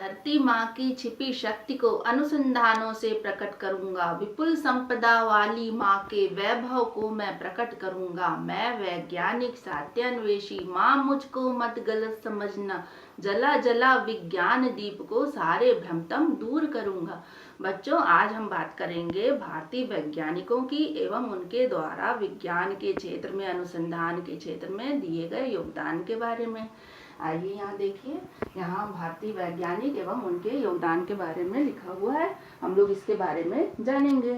धरती माँ की छिपी शक्ति को अनुसंधानों से प्रकट करूंगा। विपुल संपदा वाली माँ के वैभव को मैं प्रकट करूंगा। मैं वैज्ञानिक सात्यान्वेषी माँ, मुझको मत गलत समझना। जला जला विज्ञान दीप को सारे भ्रमतम दूर करूंगा। बच्चों, आज हम बात करेंगे भारतीय वैज्ञानिकों की एवं उनके द्वारा विज्ञान के क्षेत्र में, अनुसंधान के क्षेत्र में दिए गए योगदान के बारे में। आइए यहाँ देखिए, यहाँ भारतीय वैज्ञानिक एवं उनके योगदान के बारे में लिखा हुआ है। हम लोग इसके बारे में जानेंगे।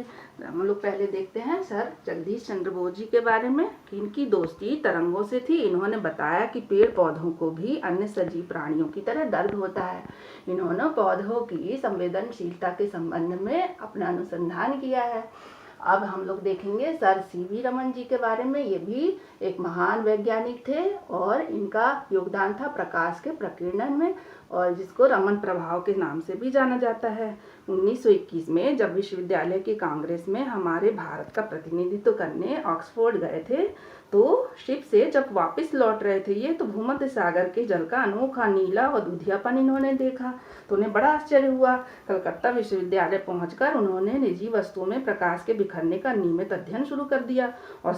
हम लोग पहले देखते हैं सर जगदीश चंद्र बोस जी के बारे में कि इनकी दोस्ती तरंगों से थी। इन्होंने बताया कि पेड़ पौधों को भी अन्य सजीव प्राणियों की तरह दर्द होता है। इन्होंने पौधों की संवेदनशीलता के संबंध में अपना अनुसंधान किया है। अब हम लोग देखेंगे सर सीवी रमन जी के बारे में। ये भी एक महान वैज्ञानिक थे और इनका योगदान था प्रकाश के प्रकीर्णन में, और जिसको रमन प्रभाव के नाम से भी जाना जाता है। 1921 में जब विश्वविद्यालय की कांग्रेस में हमारे भारत का प्रतिनिधित्व करने ऑक्सफोर्ड गए थे, तो शिप से जब वापस लौट रहे थे ये, तो भूमध्य सागर के जल का अनोखा नीला व दूधियापन इन्होंने देखा, तो उन्हें बड़ा आश्चर्य हुआ। कलकत्ता विश्वविद्यालय पहुंचकर उन्होंने निजी वस्तुओं में प्रकाश के बिखरने का नियमित अध्ययन शुरू कर दिया, और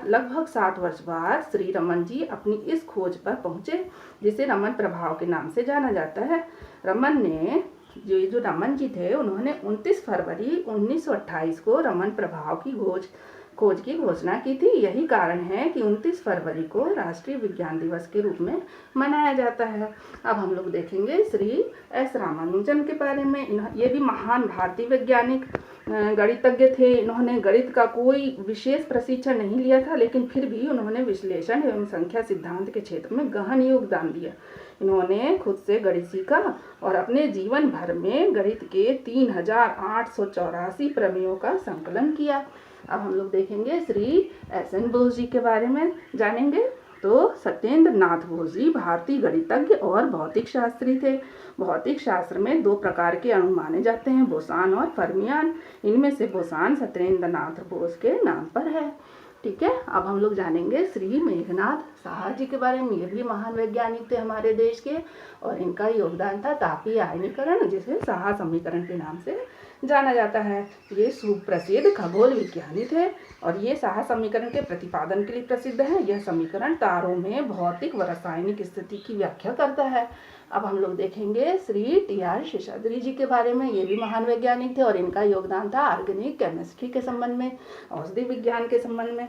लगभग 7 वर्ष बाद श्री रमन जी अपनी इस खोज पर पहुंचे जिसे रमन प्रभाव के नाम से जाना जाता है। जो रमन जी थे, उन्होंने 29 फरवरी 1928 को रमन प्रभाव की खोज की घोषणा की थी। यही कारण है कि 29 फरवरी को राष्ट्रीय विज्ञान दिवस के रूप में मनाया जाता है। अब हम लोग देखेंगे श्री एस रामानुजन के बारे में। ये भी महान भारतीय वैज्ञानिक गणितज्ञ थे। इन्होंने गणित का कोई विशेष प्रशिक्षण नहीं लिया था, लेकिन फिर भी उन्होंने विश्लेषण एवं संख्या सिद्धांत के क्षेत्र में गहन योगदान दिया। इन्होंने खुद से गणित सीखा और अपने जीवन भर में गणित के 3884 प्रमेयों का संकलन किया। अब हम लोग देखेंगे श्री एस.एन. बोस जी के बारे में जानेंगे। तो सत्येंद्र नाथ बोस जी भारतीय गणितज्ञ और भौतिक शास्त्री थे। भौतिक शास्त्र में 2 प्रकार के अणु माने जाते हैं, बोसान और फर्मियान। इनमें से बोसान सत्येंद्र नाथ बोस के नाम पर है। ठीक है, अब हम लोग जानेंगे श्री मेघनाथ साहा जी के बारे में। ये भी महान वैज्ञानिक थे हमारे देश के, और इनका योगदान था तापीय आयनीकरण, जिसे साहा समीकरण के नाम से जाना जाता है। ये सुप्रसिद्ध खगोल विज्ञानी थे और ये साहा समीकरण के प्रतिपादन के लिए प्रसिद्ध है। यह समीकरण तारों में भौतिक व रासायनिक स्थिति की व्याख्या करता है। अब हम लोग देखेंगे श्री टी.आर. शेषाद्री जी के बारे में। ये भी महान वैज्ञानिक थे और इनका योगदान था ऑर्गेनिक केमिस्ट्री के संबंध में, औषधि विज्ञान के संबंध में।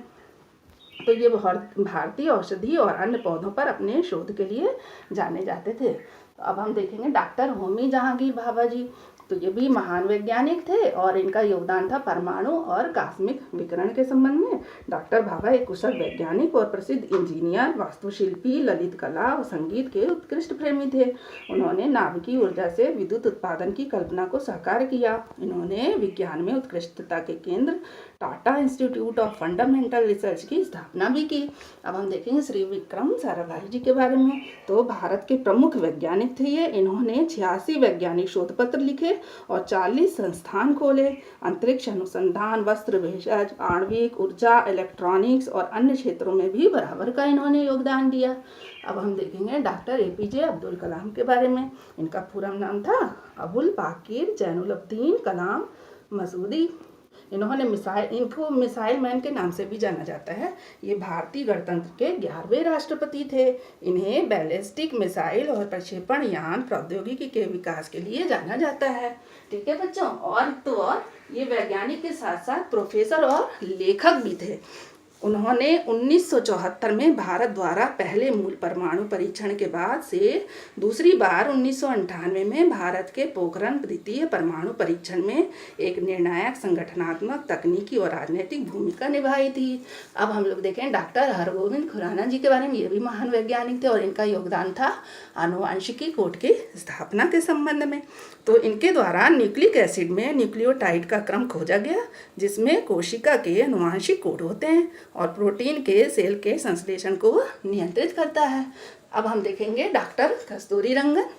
तो ये भारतीय औषधि और अन्य पौधों पर अपने शोध के लिए जाने जाते थे। तो अब हम देखेंगे डॉक्टर होमी जहांगीर भाभा जी। तो ये भी महान वैज्ञानिक थे और इनका योगदान था परमाणु और कॉस्मिक विकिरण के संबंध में। डॉक्टर भाभा एक कुशल वैज्ञानिक और प्रसिद्ध इंजीनियर, वास्तुशिल्पी, ललित कला और संगीत के उत्कृष्ट प्रेमी थे। उन्होंने नाभिकीय ऊर्जा से विद्युत उत्पादन की कल्पना को साकार किया। इन्होंने विज्ञान में उत्कृष्टता के केंद्र Tata institute of fundamental research की स्थापना भी की। अब हम देखेंगे श्री विक्रम साराभाई जी के बारे में। तो भारत के प्रमुख वैज्ञानिक थे ये। इन्होंने 86 वैज्ञानिक शोध पत्र लिखे और 40 संस्थान खोले। अंतरिक्ष अनुसंधान, वस्त्र भेषज, आणविक ऊर्जा, इलेक्ट्रॉनिक्स और अन्य क्षेत्रों में भी बराबर का इन्होंने योगदान दिया। अब हम देखेंगे डॉक्टर ए.पी.जे. अब्दुल कलाम के बारे में। इनका पूरा नाम था अबुल पाकिर जैनुलब्दीन कलाम मसूदी। इनको मिसाइल मैन के नाम से भी जाना जाता है। ये भारतीय गणतंत्र के 11वें राष्ट्रपति थे। इन्हें बैलिस्टिक मिसाइल और प्रक्षेपण यान प्रौद्योगिकी के विकास के लिए जाना जाता है। ठीक है बच्चों, और ये वैज्ञानिक के साथ साथ प्रोफेसर और लेखक भी थे। उन्होंने 1974 में भारत द्वारा पहले मूल परमाणु परीक्षण के बाद से दूसरी बार 1998 में भारत के पोखरण द्वितीय परमाणु परीक्षण में एक निर्णायक संगठनात्मक, तकनीकी और राजनीतिक भूमिका निभाई थी। अब हम लोग देखें डॉक्टर हरगोविंद खुराना जी के बारे में। ये भी महान वैज्ञानिक थे और इनका योगदान था आनुवांशिकी कोड की स्थापना के संबंध में। तो इनके द्वारा न्यूक्लिक एसिड में न्यूक्लियोटाइड का क्रम खोजा गया, जिसमें कोशिका के आनुवांशिक कोड होते हैं और प्रोटीन के सेल के संश्लेषण को नियंत्रित करता है। अब हम देखेंगे डॉक्टर कस्तूरी रंगन।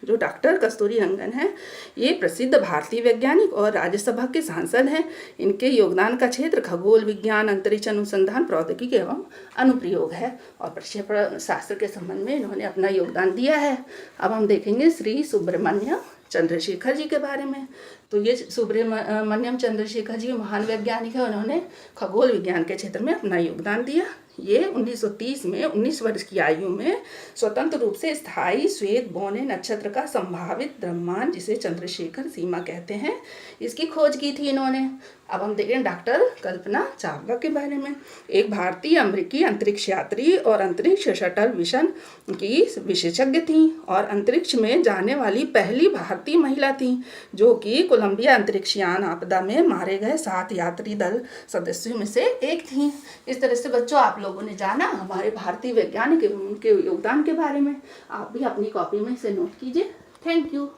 जो डॉक्टर कस्तूरी रंगन हैं, ये प्रसिद्ध भारतीय वैज्ञानिक और राज्यसभा के सांसद हैं। इनके योगदान का क्षेत्र खगोल विज्ञान, अंतरिक्ष अनुसंधान, प्रौद्योगिकी एवं अनुप्रयोग है और प्रक्षेपण शास्त्र के संबंध में इन्होंने अपना योगदान दिया है। अब हम देखेंगे श्री सुब्रमण्यम चंद्रशेखर जी के बारे में। तो ये सुब्रमण्यम चंद्रशेखर जी महान वैज्ञानिक है। उन्होंने खगोल विज्ञान के क्षेत्र में अपना योगदान दिया। ये 1930 में 19 वर्ष की आयु में स्वतंत्र रूप से स्थायी श्वेत बौने नक्षत्र का संभावित द्रव्यमान, जिसे चंद्रशेखर सीमा कहते हैं, इसकी खोज की थी इन्होंने। अब हम देखें डॉक्टर कल्पना चावला के बारे में। एक भारतीय अमेरिकी अंतरिक्ष यात्री और अंतरिक्ष शटल मिशन की विशेषज्ञ थी और अंतरिक्ष में जाने वाली पहली भारतीय महिला थी, जो कि कोलंबिया अंतरिक्ष यान आपदा में मारे गए 7 यात्री दल सदस्यों में से एक थी। इस तरह से बच्चों आप लोगों ने जाना हमारे भारतीय वैज्ञानिक एवं उनके योगदान के बारे में। आप भी अपनी कॉपी में इसे नोट कीजिए। Thank you.